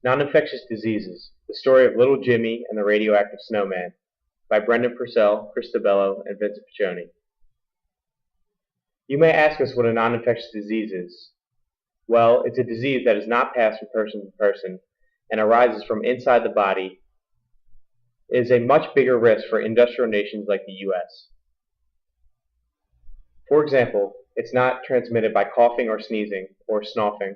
Non-Infectious Diseases, The Story of Little Jimmy and the Radioactive Snowman by Purcell, Dibello, and Vincent Piccioni. You may ask us what a non-infectious disease is. Well, it's a disease that is not passed from person to person and arises from inside the body. It is a much bigger risk for industrial nations like the U.S. For example, it's not transmitted by coughing or sneezing or snuffing,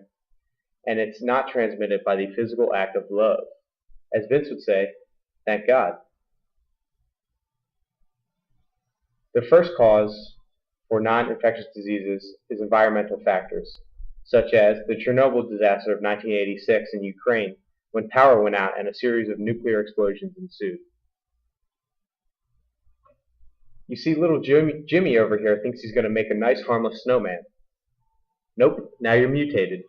and it's not transmitted by the physical act of love. As Vince would say, thank God. The first cause for non-infectious diseases is environmental factors, such as the Chernobyl disaster of 1986 in Ukraine, when power went out and a series of nuclear explosions ensued. You see, little Jimmy over here thinks he's going to make a nice harmless snowman. Nope, now you're mutated.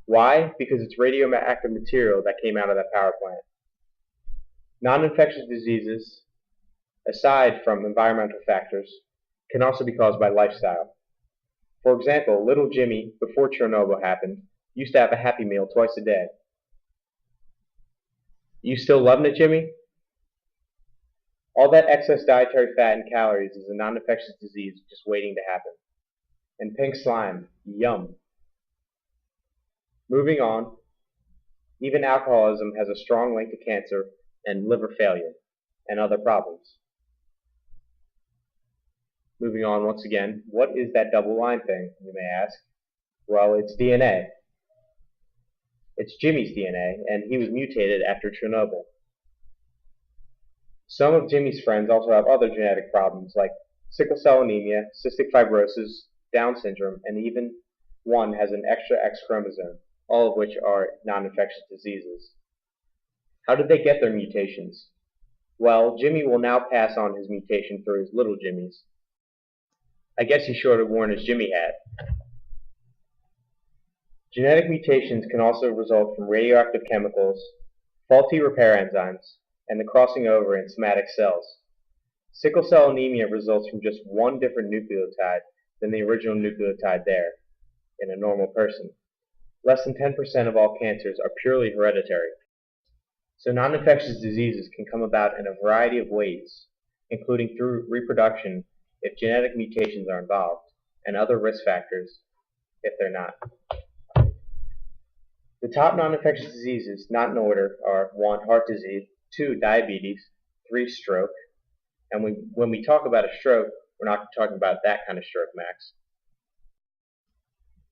Why? Because it's radioactive material that came out of that power plant. Non-infectious diseases, aside from environmental factors, can also be caused by lifestyle. For example, little Jimmy, before Chernobyl happened, used to have a Happy Meal twice a day. You still loving it, Jimmy? All that excess dietary fat and calories is a non-infectious disease just waiting to happen. And pink slime, yum. Moving on, even alcoholism has a strong link to cancer and liver failure and other problems. Moving on once again, what is that double line thing, you may ask? Well, it's DNA. It's Jimmy's DNA, and he was mutated after Chernobyl. Some of Jimmy's friends also have other genetic problems like sickle cell anemia, cystic fibrosis, Down syndrome, and even one has an extra X chromosome, all of which are non-infectious diseases. How did they get their mutations? Well, Jimmy will now pass on his mutation through his little Jimmys. I guess he should have worn his Jimmy hat. Genetic mutations can also result from radioactive chemicals, faulty repair enzymes, and the crossing over in somatic cells. Sickle cell anemia results from just one different nucleotide than the original nucleotide there in a normal person. Less than 10% of all cancers are purely hereditary. So non-infectious diseases can come about in a variety of ways, including through reproduction if genetic mutations are involved, and other risk factors if they're not. The top non-infectious diseases, not in order, are 1. Heart disease, 2. Diabetes, 3. Stroke. And when we talk about a stroke, we're not talking about that kind of stroke, Max.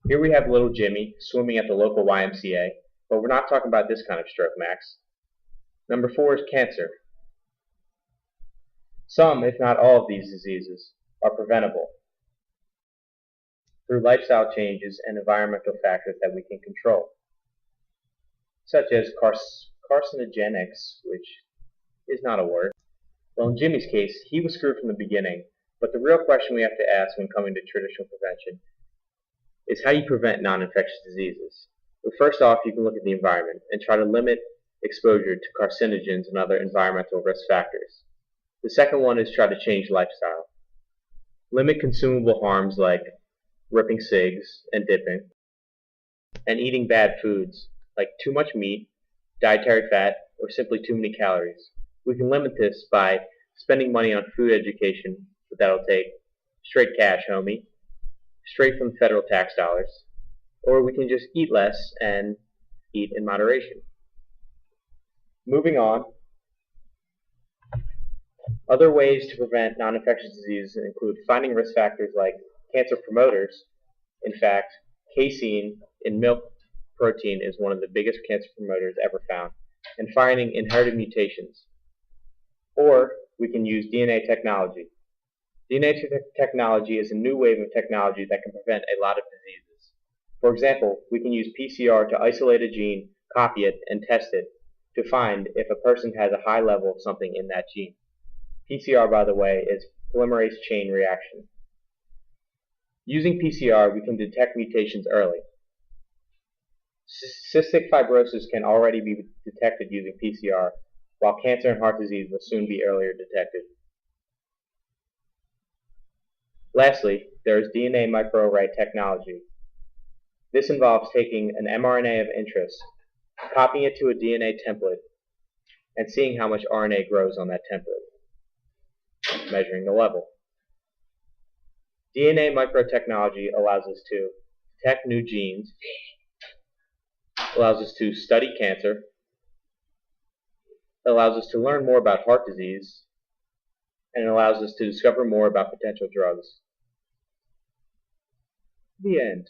Here we have little Jimmy swimming at the local YMCA, but we're not talking about this kind of stroke, Max. Number 4 is cancer. Some, if not all of these diseases, are preventable through lifestyle changes and environmental factors that we can control, such as carcinogenics, which is not a word. Well, in Jimmy's case, he was screwed from the beginning, but the real question we have to ask when coming to traditional prevention is how you prevent non-infectious diseases. Well, first off, you can look at the environment and try to limit exposure to carcinogens and other environmental risk factors. The second one is try to change lifestyle. Limit consumable harms like ripping cigs and dipping, and eating bad foods like too much meat, dietary fat, or simply too many calories. We can limit this by spending money on food education, but that'll take straight cash, homie, straight from federal tax dollars, or we can just eat less and eat in moderation. Moving on, other ways to prevent non-infectious diseases include finding risk factors like cancer promoters. In fact, casein in milk protein is one of the biggest cancer promoters ever found, and finding inherited mutations. Or we can use DNA technology. DNA technology is a new wave of technology that can prevent a lot of diseases. For example, we can use PCR to isolate a gene, copy it, and test it to find if a person has a high level of something in that gene. PCR, by the way, is polymerase chain reaction. Using PCR, we can detect mutations early. Cystic fibrosis can already be detected using PCR, while cancer and heart disease will soon be earlier detected. Lastly, there is DNA microarray technology. This involves taking an mRNA of interest copying it to a DNA template, and seeing how much RNA grows on that template, measuring the level. DNA microtechnology allows us to detect new genes, allows us to study cancer, allows us to learn more about heart disease, and allows us to discover more about potential drugs. The end.